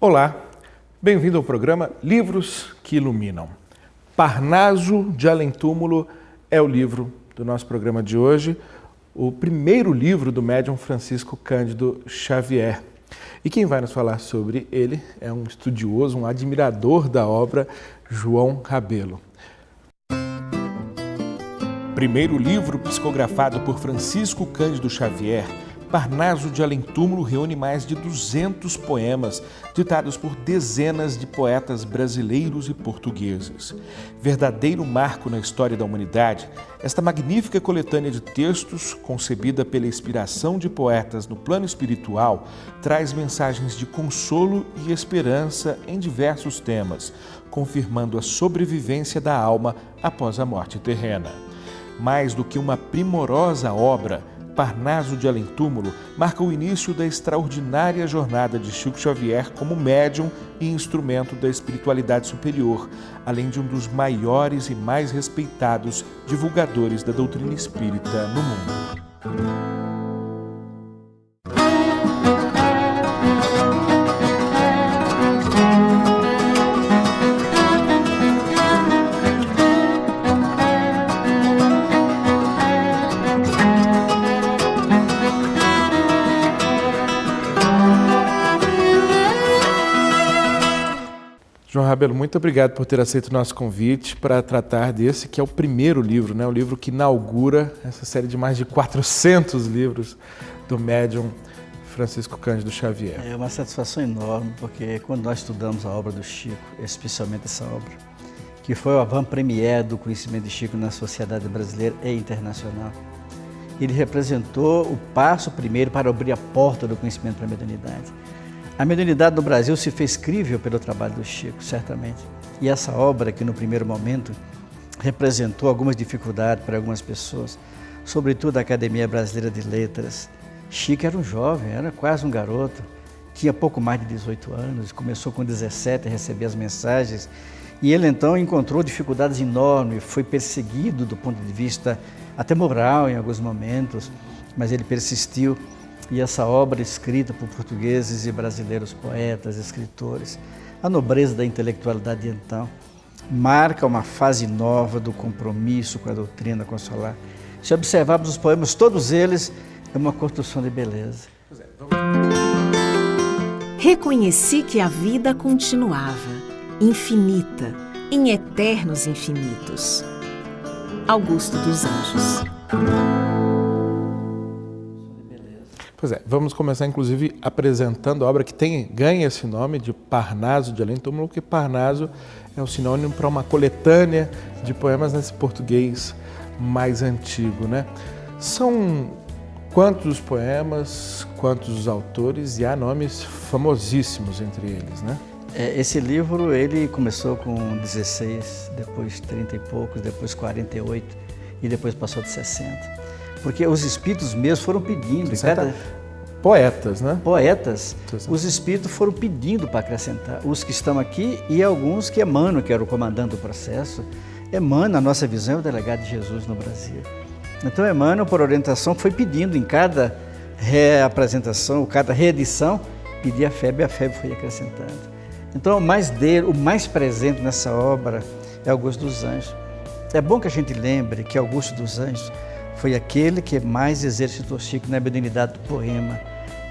Olá, bem-vindo ao programa Livros que Iluminam. Parnaso de Além Túmulo é o livro do nosso programa de hoje, o primeiro livro do médium Francisco Cândido Xavier. E quem vai nos falar sobre ele é um estudioso, um admirador da obra, João Rabelo. Primeiro livro psicografado por Francisco Cândido Xavier, Parnaso de Além Túmulo reúne mais de 200 poemas ditados por dezenas de poetas brasileiros e portugueses. Verdadeiro marco na história da humanidade, esta magnífica coletânea de textos, concebida pela inspiração de poetas no plano espiritual, traz mensagens de consolo e esperança em diversos temas, confirmando a sobrevivência da alma após a morte terrena. Mais do que uma primorosa obra, Parnaso de Além Túmulo marca o início da extraordinária jornada de Chico Xavier como médium e instrumento da espiritualidade superior, além de um dos maiores e mais respeitados divulgadores da doutrina espírita no mundo. João Rabelo, muito obrigado por ter aceito o nosso convite para tratar desse, que é o primeiro livro, né? O livro que inaugura essa série de mais de 400 livros do médium Francisco Cândido Xavier. É uma satisfação enorme, porque quando nós estudamos a obra do Chico, especialmente essa obra, que foi o avant-première do conhecimento de Chico na sociedade brasileira e internacional, ele representou o passo primeiro para abrir a porta do conhecimento para a mediunidade. A mediunidade no Brasil se fez crível pelo trabalho do Chico, certamente. E essa obra, que no primeiro momento representou algumas dificuldades para algumas pessoas, sobretudo a Academia Brasileira de Letras. Chico era um jovem, era quase um garoto, tinha pouco mais de 18 anos, começou com 17 a receber as mensagens, e ele então encontrou dificuldades enormes, foi perseguido do ponto de vista até moral em alguns momentos, mas ele persistiu. E essa obra, escrita por portugueses e brasileiros poetas, escritores, a nobreza da intelectualidade então, marca uma fase nova do compromisso com a doutrina consolar. Se observarmos os poemas, todos eles, é uma construção de beleza. Reconheci que a vida continuava, infinita, em eternos infinitos. Augusto dos Anjos. Pois é, vamos começar inclusive apresentando a obra que ganha esse nome de Parnaso de Além Túmulo, porque Parnaso é um sinônimo para uma coletânea de poemas nesse português mais antigo, né? São quantos os poemas, quantos os autores, e há nomes famosíssimos entre eles, né? Esse livro, ele começou com 16, depois 30 e poucos, depois 48 e depois passou de 60. Porque os espíritos mesmos foram pedindo. Poetas, né? Poetas. Os espíritos foram pedindo para acrescentar. Os que estão aqui e alguns que Emmanuel, que era o comandante do processo. Emmanuel, na nossa visão, é o delegado de Jesus no Brasil. Então, Emmanuel, por orientação, foi pedindo em cada reapresentação, cada reedição, pedia a febre, e a febre foi acrescentada. Então, o mais presente nessa obra é Augusto dos Anjos. É bom que a gente lembre que Augusto dos Anjos foi aquele que mais exercitou Chico na mediunidade do poema.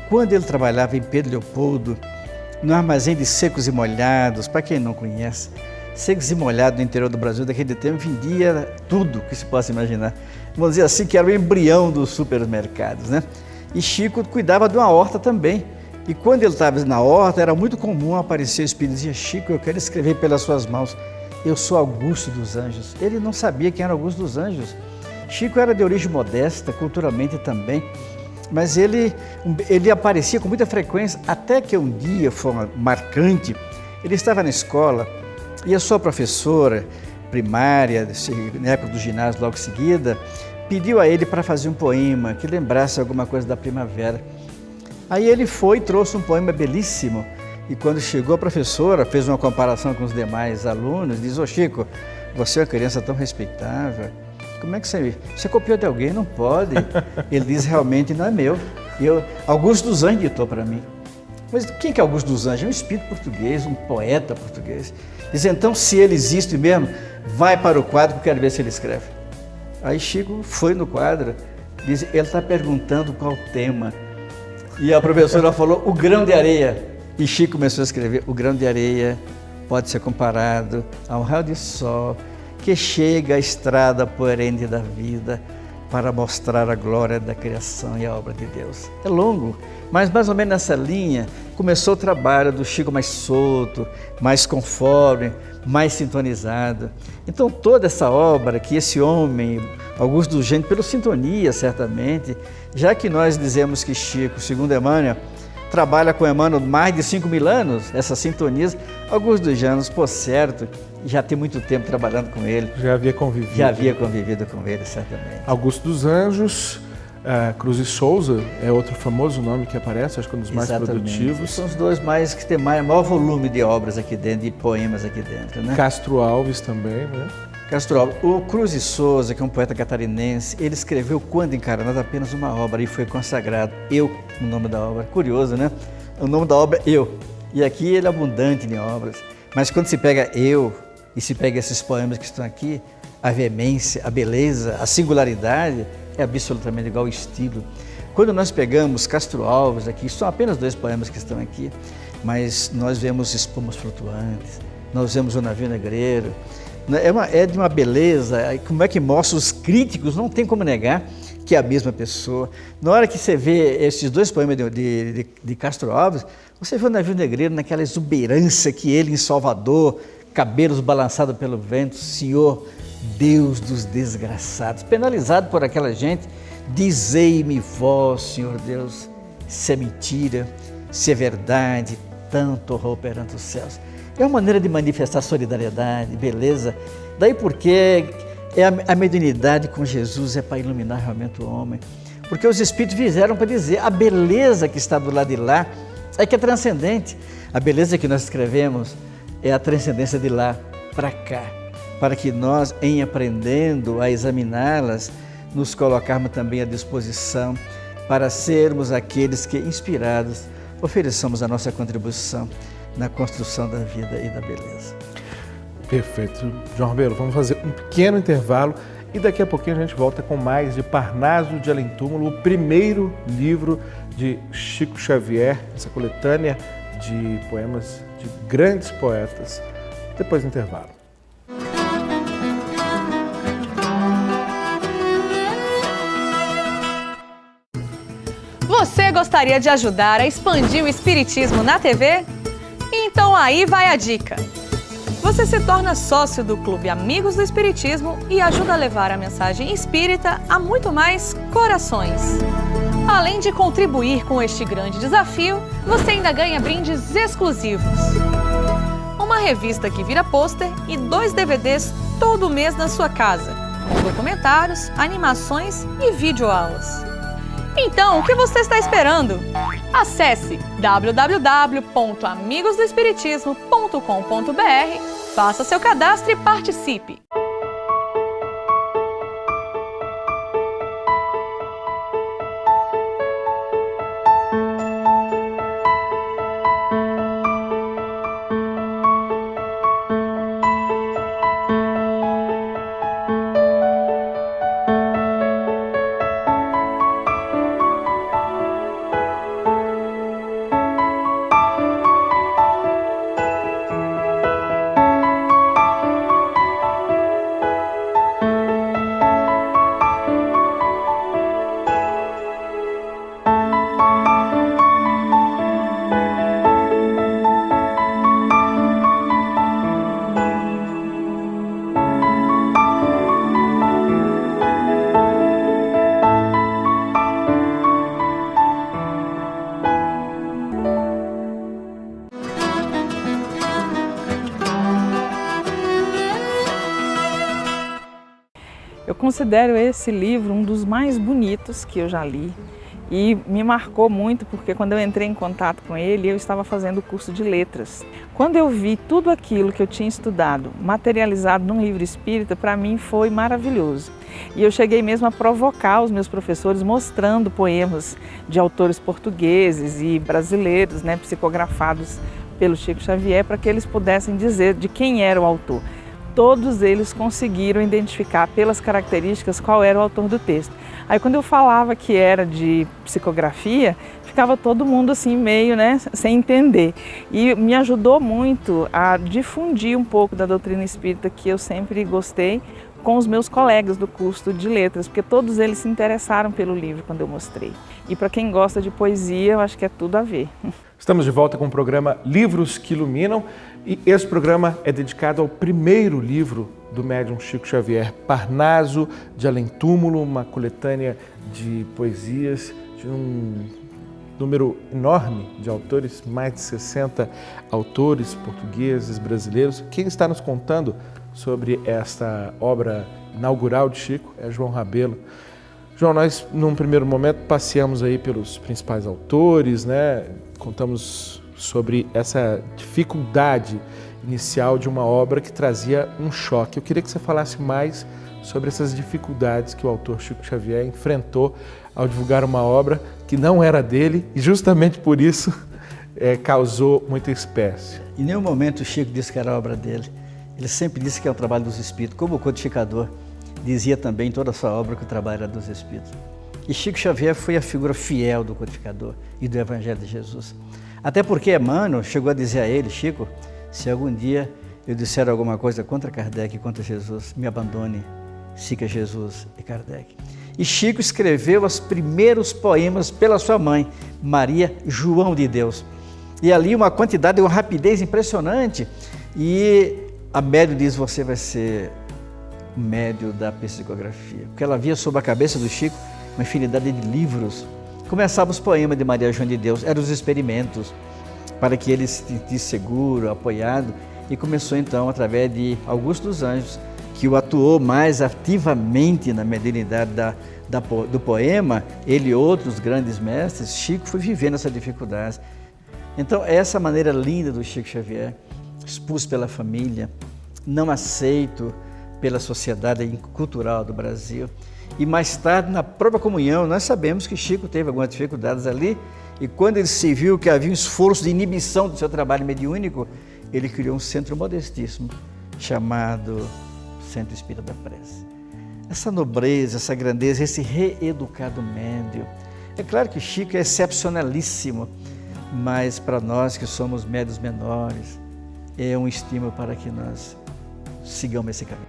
Quando ele trabalhava em Pedro Leopoldo, no armazém de secos e molhados, para quem não conhece, secos e molhados no interior do Brasil daquele tempo, vendia tudo que se possa imaginar. Vamos dizer assim, que era o embrião dos supermercados, né? E Chico cuidava de uma horta também. E quando ele estava na horta, era muito comum aparecer o espírito e dizia: Chico, eu quero escrever pelas suas mãos. Eu sou Augusto dos Anjos. Ele não sabia quem era Augusto dos Anjos. Chico era de origem modesta, culturalmente também, mas ele aparecia com muita frequência, até que um dia foi marcante. Ele estava na escola e a sua professora primária, na época do ginásio logo em seguida, pediu a ele para fazer um poema que lembrasse alguma coisa da primavera. Aí ele foi e trouxe um poema belíssimo, e quando chegou a professora, fez uma comparação com os demais alunos, diz: ô Chico, você é uma criança tão respeitável, como é que você copiou de alguém? Não pode. Ele diz: realmente não é meu. Augusto dos Anjos ditou para mim. Mas quem que é Augusto dos Anjos? É um espírito português, um poeta português. Diz, então, se ele existe mesmo, vai para o quadro que eu quero ver se ele escreve. Aí Chico foi no quadro, diz, ele está perguntando qual o tema. E a professora falou, o grão de areia. E Chico começou a escrever, o grão de areia pode ser comparado a um raio de sol que chega à estrada poerente da vida para mostrar a glória da criação e a obra de Deus. É longo, mas mais ou menos nessa linha começou o trabalho do Chico mais solto, mais conforme, mais sintonizado. Então toda essa obra que esse homem, Augusto dos Anjos, pela sintonia certamente, já que nós dizemos que Chico, segundo Emmanuel, trabalha com Emmanuel mais de 5.000 anos, essa sintonia, Augusto dos Anjos, por certo, já tem muito tempo trabalhando com ele. Já havia convivido. Já havia convivido com ele, certamente. Augusto dos Anjos, Cruz e Souza é outro famoso nome que aparece, acho que um dos mais produtivos. São os dois mais que têm maior volume de obras aqui dentro, de poemas aqui dentro, né? Castro Alves também, né? Castro Alves. O Cruz e Souza, que é um poeta catarinense, ele escreveu Quando Encarnado apenas uma obra e foi consagrado. Eu, o nome da obra. Curioso, né? O nome da obra é Eu. E aqui ele é abundante em obras. Mas quando se pega Eu e se pega esses poemas que estão aqui, a veemência, a beleza, a singularidade é absolutamente igual ao estilo. Quando nós pegamos Castro Alves aqui, são apenas 2 poemas que estão aqui, mas nós vemos espumas flutuantes, nós vemos o navio negreiro, é de uma beleza, como é que mostra os críticos, não tem como negar que é a mesma pessoa. Na hora que você vê esses 2 poemas de Castro Alves, você vê o navio negreiro naquela exuberância que ele em Salvador, cabelos balançados pelo vento, Senhor, Deus dos desgraçados, penalizado por aquela gente, dizei-me vós, Senhor Deus, se é mentira, se é verdade, tanto horror perante os céus. É uma maneira de manifestar solidariedade, beleza, daí porque a mediunidade com Jesus é para iluminar realmente o homem, porque os Espíritos vieram para dizer, a beleza que está do lado de lá é que é transcendente, a beleza que nós escrevemos é a transcendência de lá para cá, para que nós, em aprendendo a examiná-las, nos colocarmos também à disposição para sermos aqueles que, inspirados, ofereçamos a nossa contribuição na construção da vida e da beleza. Perfeito. João Ribeiro, vamos fazer um pequeno intervalo e daqui a pouquinho a gente volta com mais de Parnaso de Além Túmulo, o primeiro livro de Chico Xavier, essa coletânea de poemas de grandes poetas, depois do intervalo. Você gostaria de ajudar a expandir o Espiritismo na TV? Então aí vai a dica! Você se torna sócio do Clube Amigos do Espiritismo e ajuda a levar a mensagem espírita a muito mais corações. Além de contribuir com este grande desafio, você ainda ganha brindes exclusivos. Uma revista que vira pôster e 2 DVDs todo mês na sua casa, com documentários, animações e videoaulas. Então, o que você está esperando? Acesse www.amigosdoespiritismo.com.br, faça seu cadastro e participe! Eu considero esse livro um dos mais bonitos que eu já li E me marcou muito porque quando eu entrei em contato com ele, eu estava fazendo o curso de letras. Quando eu vi tudo aquilo que eu tinha estudado materializado num livro espírita, para mim foi maravilhoso. E eu cheguei mesmo a provocar os meus professores mostrando poemas de autores portugueses e brasileiros, né, psicografados pelo Chico Xavier, para que eles pudessem dizer de quem era o autor. Todos eles conseguiram identificar pelas características qual era o autor do texto. Aí quando eu falava que era de psicografia, ficava todo mundo assim meio, né, sem entender. E me ajudou muito a difundir um pouco da doutrina espírita que eu sempre gostei com os meus colegas do curso de letras, porque todos eles se interessaram pelo livro quando eu mostrei. E para quem gosta de poesia, eu acho que é tudo a ver. Estamos de volta com o programa Livros que Iluminam e esse programa é dedicado ao primeiro livro do médium Chico Xavier, Parnaso de Além-Túmulo, uma coletânea de poesias de um número enorme de autores, mais de 60 autores portugueses, brasileiros. Quem está nos contando sobre esta obra inaugural de Chico é João Rabelo. João, nós num primeiro momento passeamos aí pelos principais autores, né? Contamos sobre essa dificuldade inicial de uma obra que trazia um choque. Eu queria que você falasse mais sobre essas dificuldades que o autor Chico Xavier enfrentou ao divulgar uma obra que não era dele e justamente por isso causou muita espécie. Em nenhum momento o Chico disse que era obra dele. Ele sempre disse que é um trabalho dos Espíritos, como o codificador dizia também em toda a sua obra que o trabalho era dos Espíritos. E Chico Xavier foi a figura fiel do codificador e do Evangelho de Jesus. Até porque Emmanuel chegou a dizer a ele, Chico, se algum dia eu disser alguma coisa contra Kardec e contra Jesus, me abandone, siga Jesus e Kardec. E Chico escreveu os primeiros poemas pela sua mãe, Maria João de Deus. E ali uma quantidade, uma rapidez impressionante. E a médium diz, você vai ser o médium da psicografia. Porque ela via sobre a cabeça do Chico uma infinidade de livros. Começavam os poemas de Maria João de Deus, eram os experimentos, para que ele se sentisse seguro, apoiado. E começou então através de Augusto dos Anjos, que o atuou mais ativamente na mediunidade do poema, ele e outros grandes mestres. Chico foi vivendo essa dificuldade. Então, essa maneira linda do Chico Xavier, expulso pela família, não aceito pela sociedade cultural do Brasil. E mais tarde, na própria comunhão, nós sabemos que Chico teve algumas dificuldades ali, e quando ele se viu que havia um esforço de inibição do seu trabalho mediúnico, ele criou um centro modestíssimo, chamado Centro Espírita da Prece. Essa nobreza, essa grandeza, esse reeducado médium. É claro que Chico é excepcionalíssimo, mas para nós que somos médios menores, é um estímulo para que nós sigamos esse caminho.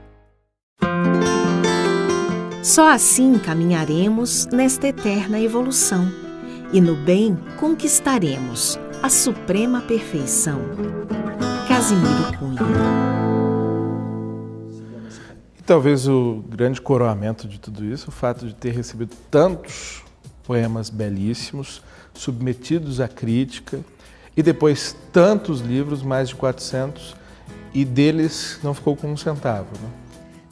Só assim caminharemos nesta eterna evolução e no bem conquistaremos a suprema perfeição. Casimiro Cunha. E talvez o grande coroamento de tudo isso, o fato de ter recebido tantos poemas belíssimos, submetidos à crítica, e depois tantos livros, mais de 400, e deles não ficou com um centavo, né?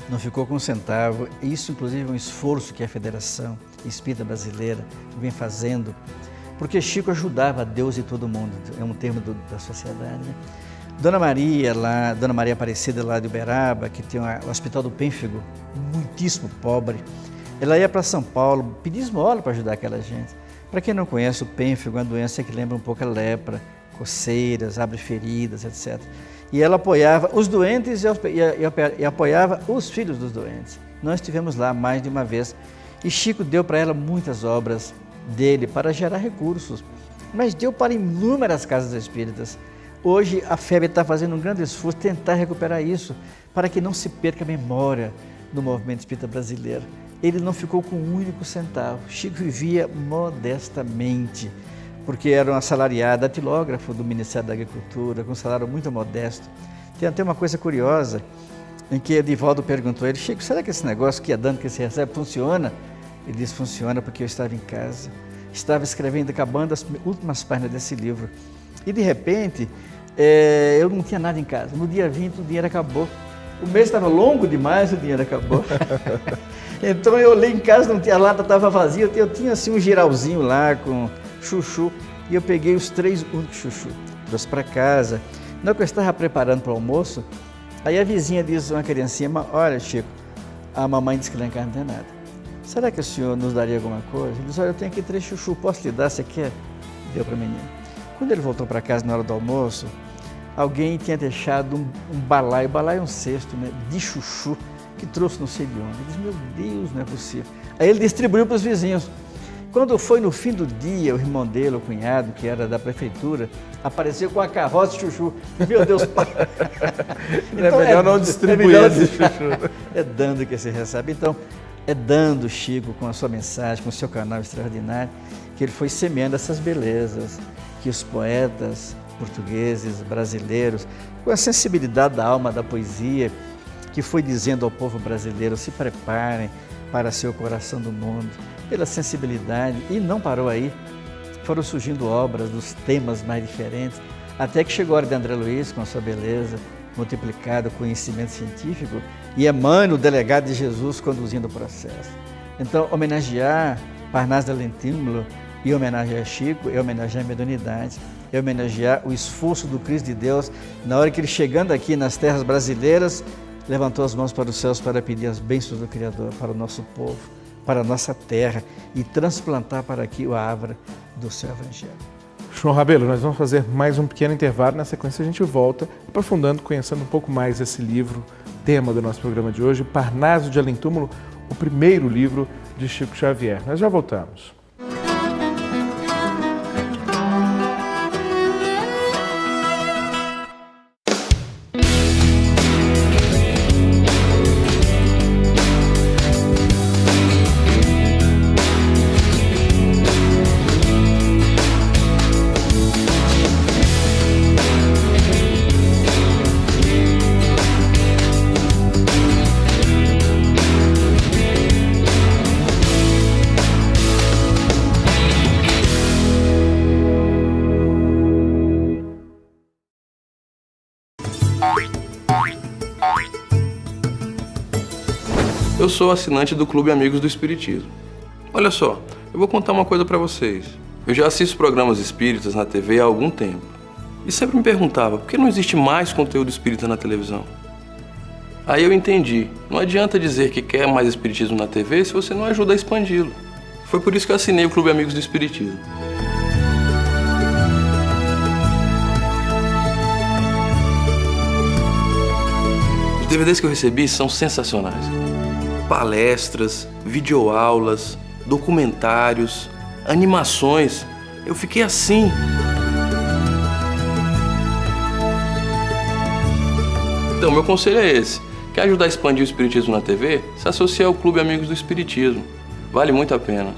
Não ficou com um centavo. Isso, inclusive, é um esforço que a Federação Espírita Brasileira vem fazendo, porque Chico ajudava a Deus e todo mundo, é um termo da sociedade, né? Dona Maria Aparecida, lá de Uberaba, que tem o Hospital do Pênfigo, muitíssimo pobre, ela ia para São Paulo pedir esmola para ajudar aquela gente. Para quem não conhece, o pênfigo é uma doença que lembra um pouco a lepra, coceiras, abre feridas, etc. E ela apoiava os doentes e apoiava os filhos dos doentes. Nós estivemos lá mais de uma vez e Chico deu para ela muitas obras dele para gerar recursos, mas deu para inúmeras casas espíritas. Hoje a FEB está fazendo um grande esforço tentar recuperar isso, para que não se perca a memória do movimento espírita brasileiro. Ele não ficou com um único centavo. Chico vivia modestamente, porque era um assalariado datilógrafo do Ministério da Agricultura, com um salário muito modesto. Tem até uma coisa curiosa, em que Edivaldo perguntou a ele, Chico, será que esse negócio que é dano que você recebe funciona? Ele disse, funciona porque eu estava em casa, estava escrevendo, acabando as últimas páginas desse livro. E de repente, eu não tinha nada em casa. No dia 20, o dinheiro acabou. O mês estava longo demais, o dinheiro acabou. Então eu olhei em casa, não tinha, a lata estava vazia, eu tinha assim um giralzinho lá com chuchu, e eu peguei os 3 únicos chuchu, trouxe para casa. Na hora que eu estava preparando para o almoço, aí a vizinha disse, uma criancinha, olha Chico, a mamãe disse que lá em casa não tem nada. Será que o senhor nos daria alguma coisa? Ele disse, olha, eu tenho aqui 3 chuchu, posso lhe dar, você quer? Deu para o menino. Quando ele voltou para casa na hora do almoço, alguém tinha deixado um balaio é um cesto, né, de chuchu, que trouxe não sei de onde. Ele disse, meu Deus, não é possível. Aí ele distribuiu para os vizinhos. Quando foi no fim do dia, o irmão dele, o cunhado, que era da prefeitura, apareceu com a carroça de chuchu. Meu Deus, pai. Então, é melhor não distribuir esse chuchu. É dando que se recebe. Então, é dando, Chico, com a sua mensagem, com o seu canal extraordinário, que ele foi semeando essas belezas, que os poetas portugueses, brasileiros, com a sensibilidade da alma, da poesia, que foi dizendo ao povo brasileiro, se preparem para ser o coração do mundo, pela sensibilidade, e não parou aí. Foram surgindo obras dos temas mais diferentes, até que chegou a hora de André Luiz, com a sua beleza, multiplicado conhecimento científico, e Emmanuel, o delegado de Jesus, conduzindo o processo. Então, homenagear Parnaso de Alentúmulo e homenagear Chico é homenagear a mediunidade, é homenagear o esforço do Cristo de Deus, na hora que ele, chegando aqui nas terras brasileiras, levantou as mãos para os céus para pedir as bênçãos do Criador para o nosso povo, para a nossa terra, e transplantar para aqui a árvore do seu Evangelho. João Rabelo, nós vamos fazer mais um pequeno intervalo, na sequência a gente volta, aprofundando, conhecendo um pouco mais esse livro, tema do nosso programa de hoje, Parnaso de Alentúmulo, o primeiro livro de Chico Xavier. Nós já voltamos. Eu sou assinante do Clube Amigos do Espiritismo. Olha só, eu vou contar uma coisa para vocês. Eu já assisto programas espíritas na TV há algum tempo. E sempre me perguntava, por que não existe mais conteúdo espírita na televisão? Aí eu entendi, não adianta dizer que quer mais espiritismo na TV se você não ajuda a expandi-lo. Foi por isso que eu assinei o Clube Amigos do Espiritismo. Os DVDs que eu recebi são sensacionais. Palestras, videoaulas, documentários, animações. Eu fiquei assim. Então, meu conselho é esse. Quer ajudar a expandir o Espiritismo na TV? Se associe ao Clube Amigos do Espiritismo. Vale muito a pena.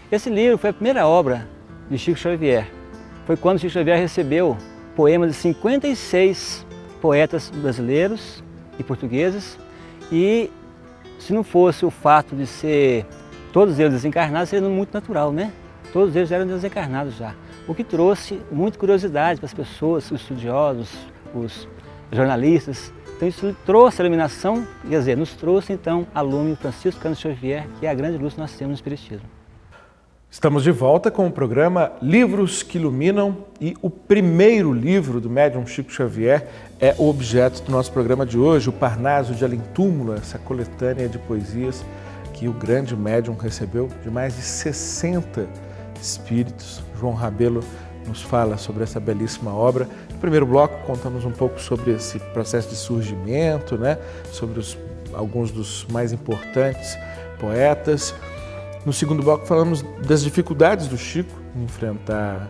Esse livro foi a primeira obra de Chico Xavier. Foi quando Chico Xavier recebeu poemas de 56 poetas brasileiros e portugueses, e se não fosse o fato de ser todos eles desencarnados, seria muito natural, né? Todos eles eram desencarnados já, o que trouxe muita curiosidade para as pessoas, os estudiosos, os jornalistas. Então isso trouxe a iluminação, quer dizer, nos trouxe então a lume Francisco Cândido Xavier, que é a grande luz que nós temos no Espiritismo. Estamos de volta com o programa Livros que Iluminam, e o primeiro livro do médium Chico Xavier é o objeto do nosso programa de hoje, o Parnaso de Alentúmulo, essa coletânea de poesias que o grande médium recebeu de mais de 60 espíritos. João Rabelo nos fala sobre essa belíssima obra. No primeiro bloco contamos um pouco sobre esse processo de surgimento, né? Sobre alguns dos mais importantes poetas. No segundo bloco falamos das dificuldades do Chico em enfrentar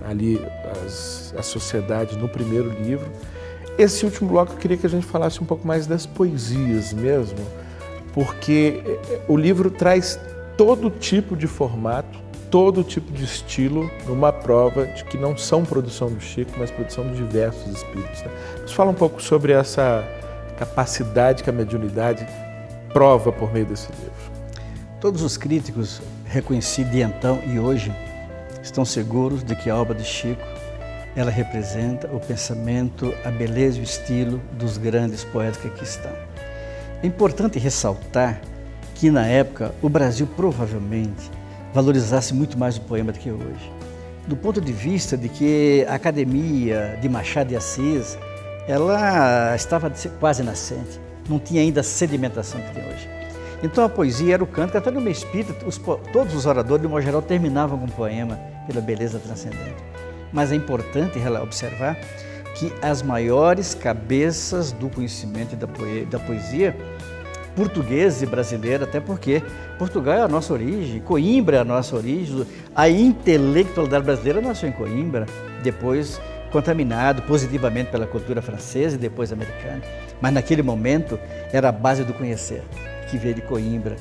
ali a sociedade no primeiro livro. Esse último bloco eu queria que a gente falasse um pouco mais das poesias mesmo, porque o livro traz todo tipo de formato, todo tipo de estilo, numa prova de que não são produção do Chico, mas produção de diversos espíritos, né? Nos fala um pouco sobre essa capacidade que a mediunidade prova por meio desse livro? Todos os críticos reconhecidos de então e hoje estão seguros de que a obra de Chico, ela representa o pensamento, a beleza e o estilo dos grandes poetas que aqui estão. É importante ressaltar que na época o Brasil provavelmente valorizasse muito mais o poema do que hoje. Do ponto de vista de que a academia de Machado de Assis, ela estava quase nascente, não tinha ainda a sedimentação que tem hoje. Então a poesia era o canto, até no meio espírita, todos os oradores, de modo geral, terminavam com um poema pela beleza transcendente. Mas é importante observar que as maiores cabeças do conhecimento e da poesia, portuguesa e brasileira, até porque Portugal é a nossa origem, Coimbra é a nossa origem, a intelectualidade brasileira nasceu em Coimbra, depois contaminado positivamente pela cultura francesa e depois americana. Mas naquele momento era a base do conhecer, que veio de Coimbra.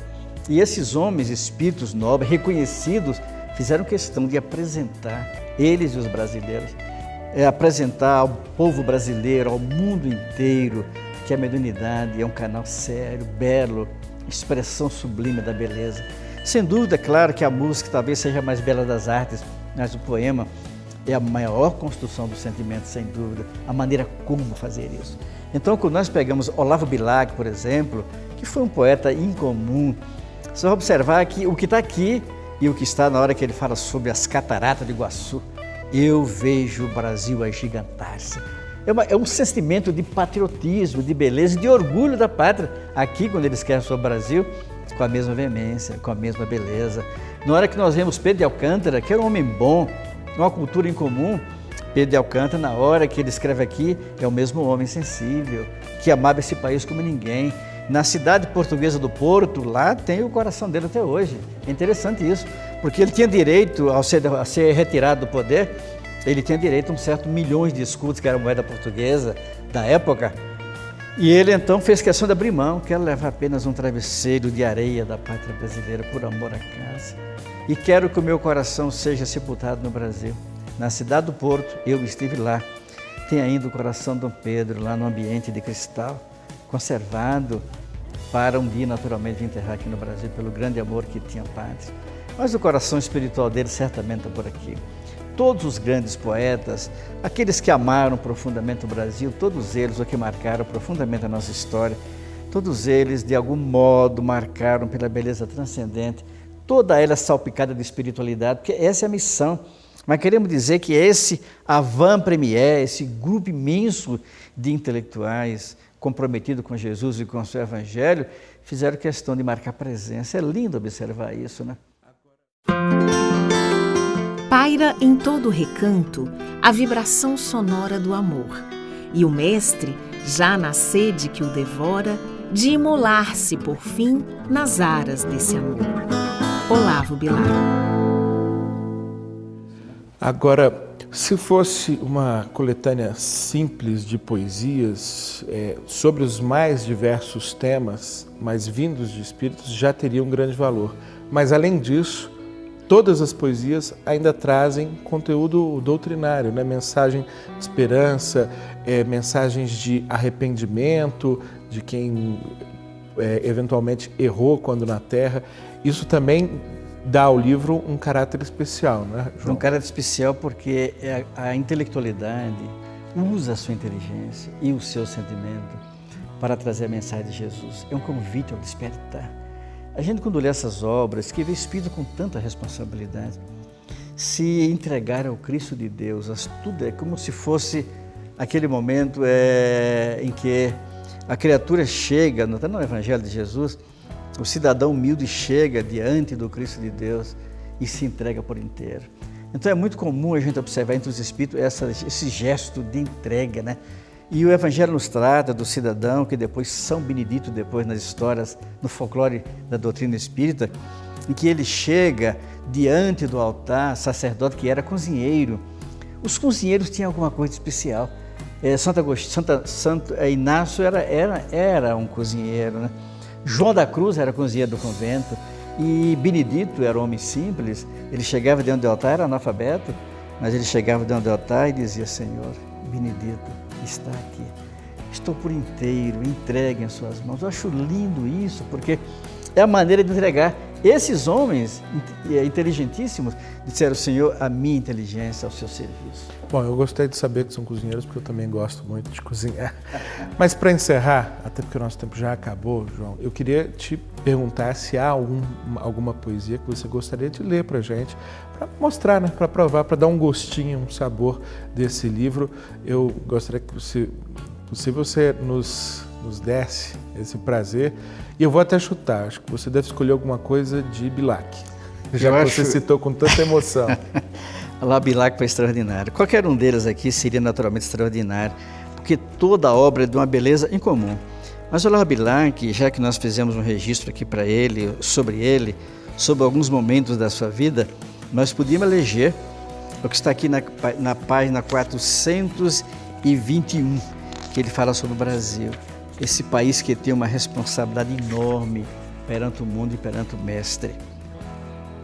E esses homens, espíritos nobres, reconhecidos, fizeram questão de apresentar, eles e os brasileiros, apresentar ao povo brasileiro, ao mundo inteiro, que a mediunidade é um canal sério, belo, expressão sublime da beleza. Sem dúvida, é claro que a música talvez seja a mais bela das artes, mas o poema é a maior construção do sentimento, sem dúvida, a maneira como fazer isso. Então, quando nós pegamos Olavo Bilac, por exemplo, que foi um poeta incomum, você vai observar que o que está aqui e o que está na hora que ele fala sobre as cataratas de Iguaçu, eu vejo o Brasil agigantar-se. É um sentimento de patriotismo, de beleza, de orgulho da pátria. Aqui, quando ele escreve sobre o Brasil, com a mesma veemência, com a mesma beleza. Na hora que nós vemos Pedro de Alcântara, que era um homem bom, uma cultura em comum, Pedro de Alcântara, na hora que ele escreve aqui, é o mesmo homem sensível, que amava esse país como ninguém. Na cidade portuguesa do Porto, lá tem o coração dele até hoje. É interessante isso, porque ele tinha direito, a ser retirado do poder, ele tinha direito a um certo milhões de escudos, que era a moeda portuguesa da época. E ele então fez questão de abrir mão, quero levar apenas um travesseiro de areia da pátria brasileira por amor à casa. E quero que o meu coração seja sepultado no Brasil. Na cidade do Porto, eu estive lá. Tem ainda o coração de Dom Pedro, lá no ambiente de cristal, conservado para um dia naturalmente enterrar aqui no Brasil, pelo grande amor que tinha a pátria. Mas o coração espiritual dele certamente está por aqui. Todos os grandes poetas, aqueles que amaram profundamente o Brasil, todos eles, o que marcaram profundamente a nossa história, todos eles, de algum modo, marcaram pela beleza transcendente, toda ela salpicada de espiritualidade, porque essa é a missão. Mas queremos dizer que esse avant-premier, esse grupo imenso de intelectuais comprometidos com Jesus e com o seu Evangelho, fizeram questão de marcar presença. É lindo observar isso, né? Paira em todo recanto a vibração sonora do amor, e o mestre, já na sede que o devora, de imolar-se por fim nas aras desse amor. Olavo Bilac. Agora, se fosse uma coletânea simples de poesias sobre os mais diversos temas, mas vindos de espíritos, já teria um grande valor. Mas, além disso, todas as poesias ainda trazem conteúdo doutrinário, né? Mensagem de esperança, mensagens de arrependimento, de quem eventualmente errou quando na Terra. Isso também dá ao livro um caráter especial, né, João? Um caráter especial porque a intelectualidade usa a sua inteligência e o seu sentimento para trazer a mensagem de Jesus. É um convite ao despertar. A gente, quando lê essas obras, que vê Espírito com tanta responsabilidade, se entregar ao Cristo de Deus, tudo é como se fosse aquele momento em que a criatura chega, até no Evangelho de Jesus, o cidadão humilde chega diante do Cristo de Deus e se entrega por inteiro. Então é muito comum a gente observar entre os Espíritos esse gesto de entrega, né? E o Evangelho nos trata do cidadão que depois, São Benedito, depois nas histórias, no folclore da doutrina espírita, em que ele chega diante do altar, sacerdote que era cozinheiro. Os cozinheiros tinham alguma coisa especial. Santo Inácio era um cozinheiro, né? João da Cruz era cozinheiro do convento e Benedito era um homem simples. Ele chegava diante do altar, era analfabeto, mas ele chegava diante do altar e dizia: Senhor, Benedito está aqui. estou por inteiro, entregue em suas mãos. Eu acho lindo isso, porque é a maneira de entregar. Esses homens inteligentíssimos disseram: Senhor, a minha inteligência ao seu serviço. Bom, eu gostei de saber que são cozinheiros, porque eu também gosto muito de cozinhar. Mas para encerrar, até porque o nosso tempo já acabou, João, eu queria te perguntar se há alguma poesia que você gostaria de ler para a gente, para mostrar, né, para provar, para dar um gostinho, um sabor desse livro. Eu gostaria que, se possível, você nos desse esse prazer. E eu vou até chutar, acho que você deve escolher alguma coisa de Bilac, já que você citou com tanta emoção. Lá, Bilac foi extraordinário. Qualquer um deles aqui seria naturalmente extraordinário, porque toda a obra é de uma beleza incomum. Mas o Olavo Bilac, já que nós fizemos um registro aqui para ele, sobre alguns momentos da sua vida, nós podíamos eleger o que está aqui na página 421, que ele fala sobre o Brasil. Esse país que tem uma responsabilidade enorme perante o mundo e perante o mestre.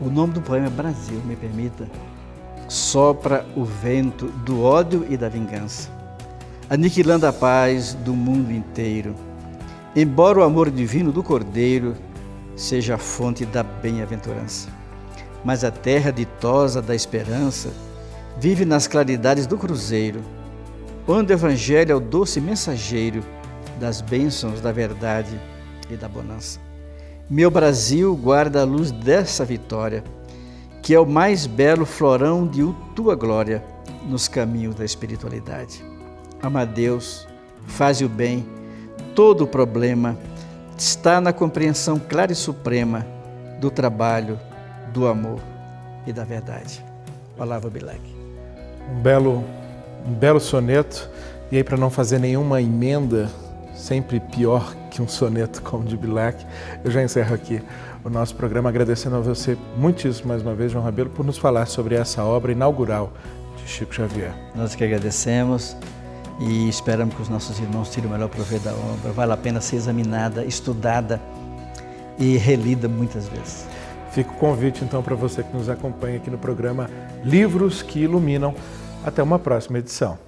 O nome do poema é Brasil, me permita. Sopra o vento do ódio e da vingança, aniquilando a paz do mundo inteiro. Embora o amor divino do Cordeiro seja a fonte da bem-aventurança, mas a terra ditosa da esperança vive nas claridades do cruzeiro, onde o Evangelho é o doce mensageiro das bênçãos da verdade e da bonança. Meu Brasil guarda a luz dessa vitória, que é o mais belo florão de tua glória nos caminhos da espiritualidade. Ama a Deus, faz o bem, todo o problema está na compreensão clara e suprema do trabalho, do amor e da verdade. Olavo Bilac. Um belo soneto, e aí, para não fazer nenhuma emenda, sempre pior que um soneto como o de Bilac, eu já encerro aqui o nosso programa agradecendo a você muitíssimo mais uma vez, João Rabelo, por nos falar sobre essa obra inaugural de Chico Xavier. Nós que agradecemos e esperamos que os nossos irmãos tirem o melhor proveito da obra. Vale a pena ser examinada, estudada e relida muitas vezes. Fica o convite então para você que nos acompanha aqui no programa Livros que Iluminam. Até uma próxima edição.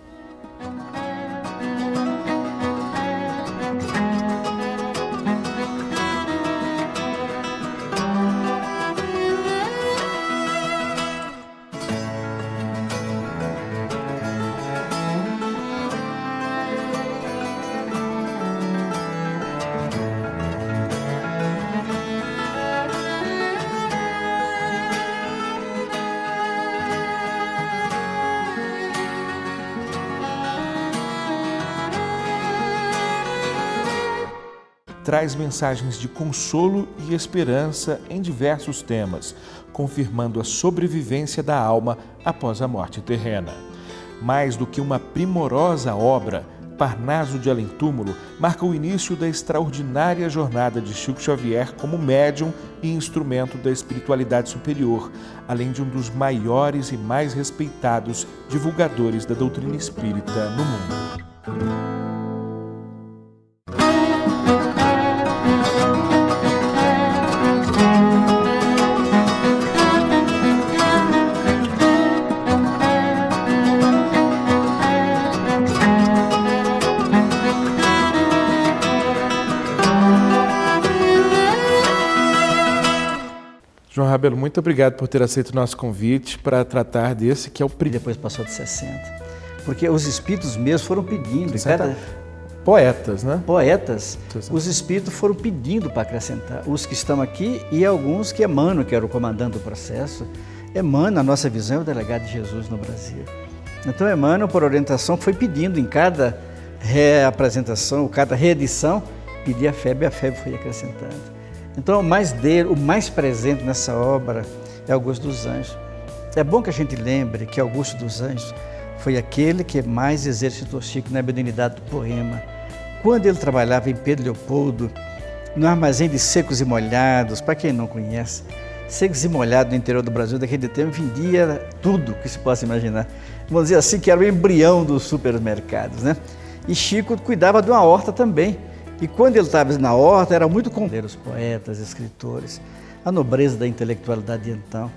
Traz mensagens de consolo e esperança em diversos temas, confirmando a sobrevivência da alma após a morte terrena. Mais do que uma primorosa obra, Parnaso de Além-Túmulo marca o início da extraordinária jornada de Chico Xavier como médium e instrumento da espiritualidade superior, além de um dos maiores e mais respeitados divulgadores da doutrina espírita no mundo. João Rabelo, muito obrigado por ter aceito o nosso convite para tratar desse que é o primeiro. Depois passou de 60. Porque os espíritos mesmos foram pedindo. Poetas, né? Poetas. Os espíritos foram pedindo para acrescentar. Os que estão aqui e alguns que Emmanuel, que era o comandante do processo. Emmanuel, na nossa visão, é o delegado de Jesus no Brasil. Então, Emmanuel, por orientação, foi pedindo em cada reapresentação, cada reedição, pedia a FEB e a FEB foi acrescentando. Então, o mais presente nessa obra é Augusto dos Anjos. É bom que a gente lembre que Augusto dos Anjos foi aquele que mais exercitou Chico na mediunidade do poema. Quando ele trabalhava em Pedro Leopoldo, no armazém de secos e molhados, para quem não conhece, secos e molhados no interior do Brasil daquele tempo, vendia tudo que se possa imaginar. Vamos dizer assim, que era o embrião dos supermercados, né? E Chico cuidava de uma horta também. E quando ele estava na horta, era muito com os poetas, escritores. A nobreza da intelectualidade de então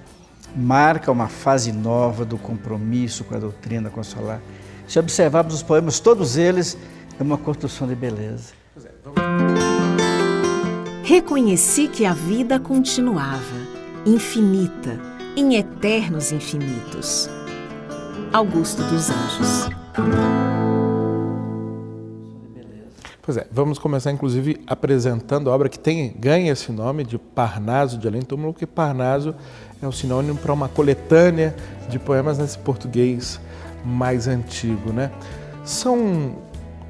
marca uma fase nova do compromisso com a doutrina consolar. Se observarmos os poemas, todos eles É uma construção de beleza. Reconheci que a vida continuava, infinita, em eternos infinitos. Augusto dos Anjos. Pois é, vamos começar inclusive apresentando a obra que ganha esse nome de Parnaso de Além-Túmulo, porque Parnaso é o sinônimo para uma coletânea de poemas nesse português mais antigo, né? São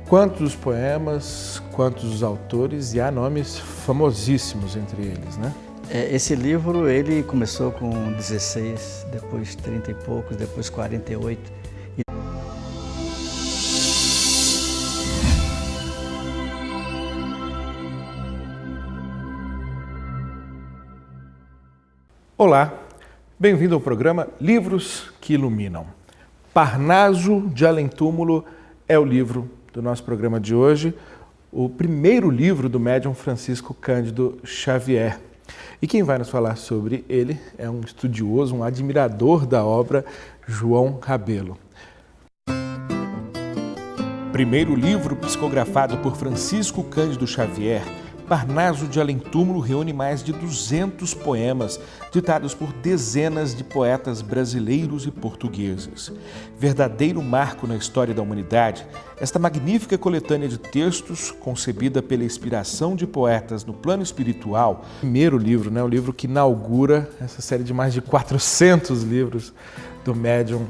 quantos poemas, quantos os autores, e há nomes famosíssimos entre eles, né? Esse livro ele começou com 16, depois 30 e poucos, depois 48. Olá, bem-vindo ao programa Livros que Iluminam. Parnaso de Além-Túmulo é o livro do nosso programa de hoje, o primeiro livro do médium Francisco Cândido Xavier. E quem vai nos falar sobre ele é um estudioso, um admirador da obra, João Rabelo. Primeiro livro psicografado por Francisco Cândido Xavier, Parnaso de Além-Túmulo reúne mais de 200 poemas ditados por dezenas de poetas brasileiros e portugueses. Verdadeiro marco na história da humanidade, esta magnífica coletânea de textos, concebida pela inspiração de poetas no plano espiritual, primeiro livro, né, o livro que inaugura essa série de mais de 400 livros do médium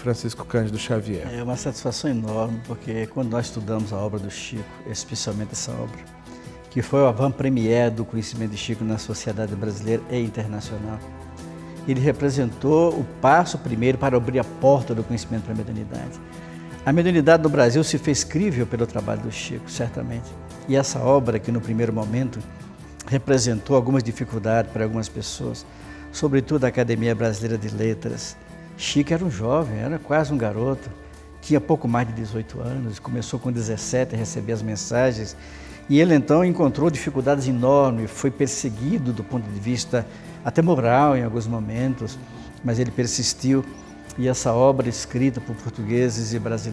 Francisco Cândido Xavier. É uma satisfação enorme, porque quando nós estudamos a obra do Chico, especialmente essa obra, que foi o avant-première do conhecimento de Chico na sociedade brasileira e internacional. Ele representou o passo primeiro para abrir a porta do conhecimento para a mediunidade. A mediunidade no Brasil se fez crível pelo trabalho do Chico, certamente. E essa obra, que no primeiro momento representou algumas dificuldades para algumas pessoas, sobretudo a Academia Brasileira de Letras. Chico era um jovem, era quase um garoto, tinha pouco mais de 18 anos, começou com 17 a receber as mensagens. E ele então encontrou dificuldades enormes, foi perseguido do ponto de vista até moral em alguns momentos, mas ele persistiu, e essa obra escrita por portugueses e brasileiros